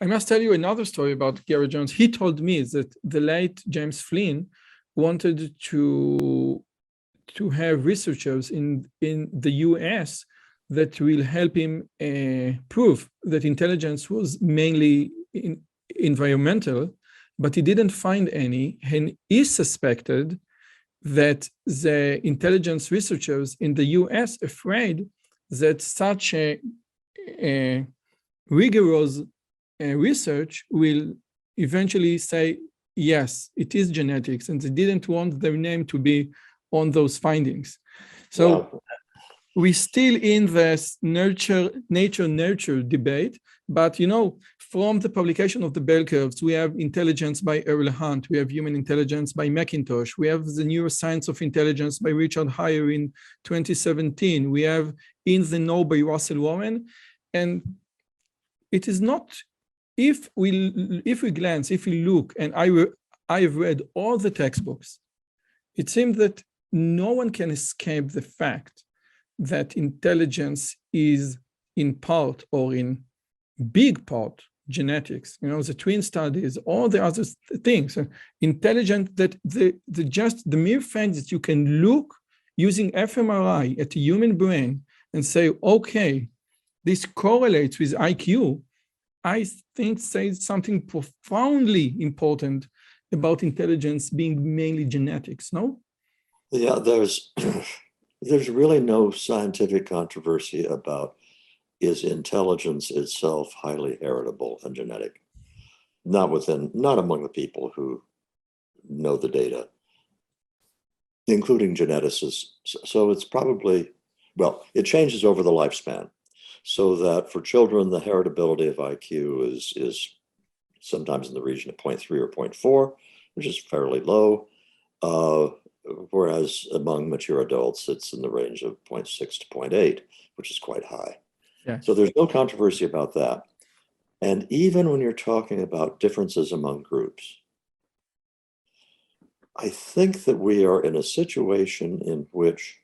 I must tell you another story about Gary Jones. He told me that the late James Flynn wanted to have researchers in the US that will help him prove that intelligence was mainly environmental, but he didn't find any, and he suspected that the intelligence researchers in the US afraid that such a rigorous research will eventually say, yes, it is genetics, and they didn't want their name to be on those findings. So we're still in this nature-nurture debate, but from the publication of the bell curves, we have intelligence by Earl Hunt, we have human intelligence by McIntosh, we have the neuroscience of intelligence by Richard Heyer in 2017, we have In the Know by Russell Warren, and it is not, if we glance, if we look, and I've read all the textbooks, it seems that no one can escape the fact that intelligence is in part or in big part genetics, the twin studies, all the other things. Intelligent, that the mere fact that you can look using fMRI at a human brain and say, okay, this correlates with IQ, I think says something profoundly important about intelligence being mainly genetics, no? Yeah, there's really no scientific controversy about is intelligence itself highly heritable and genetic. Not among the people who know the data, including geneticists. So it's probably, it changes over the lifespan. So that for children, the heritability of IQ is sometimes in the region of 0.3 or 0.4, which is fairly low. Whereas among mature adults, it's in the range of 0.6 to 0.8, which is quite high. Yeah. So there's no controversy about that. And even when you're talking about differences among groups, I think that we are in a situation in which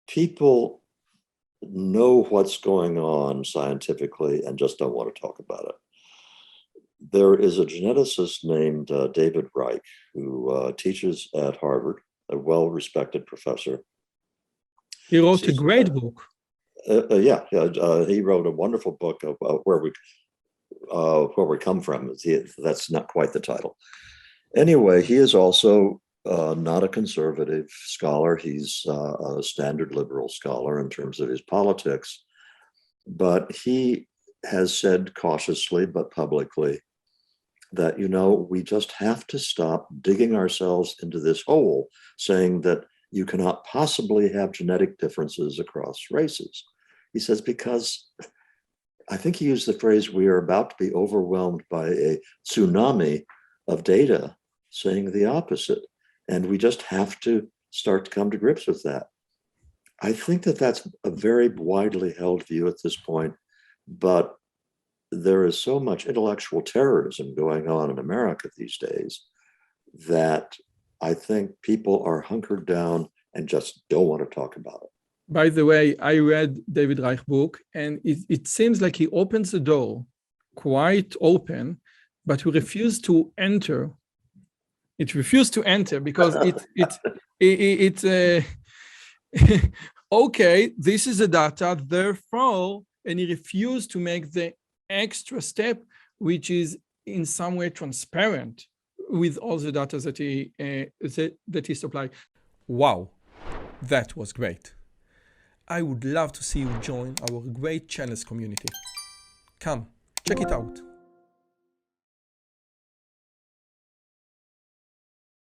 people know what's going on scientifically and just don't want to talk about it. There is a geneticist named David Reich who teaches at Harvard, a well-respected professor. He wrote a great book. He wrote a wonderful book of where we come from. That's not quite the title. Anyway, he is also not a conservative scholar. He's a standard liberal scholar in terms of his politics. But he has said cautiously but publicly that, we just have to stop digging ourselves into this hole, saying that you cannot possibly have genetic differences across races. He says, because I think he used the phrase, we are about to be overwhelmed by a tsunami of data saying the opposite. And we just have to start to come to grips with that. I think that that's a very widely held view at this point, but there is so much intellectual terrorism going on in America these days that I think people are hunkered down and just don't want to talk about it. By the way, I read David Reich's book, and it seems like he opens the door quite open, but we refuse to enter. It refused to enter because it's okay, this is the data, therefore, and he refused to make the extra step, which is in some way transparent with all the data that he supplied. Wow, that was great. I would love to see you join our great channels community. Come, check it out.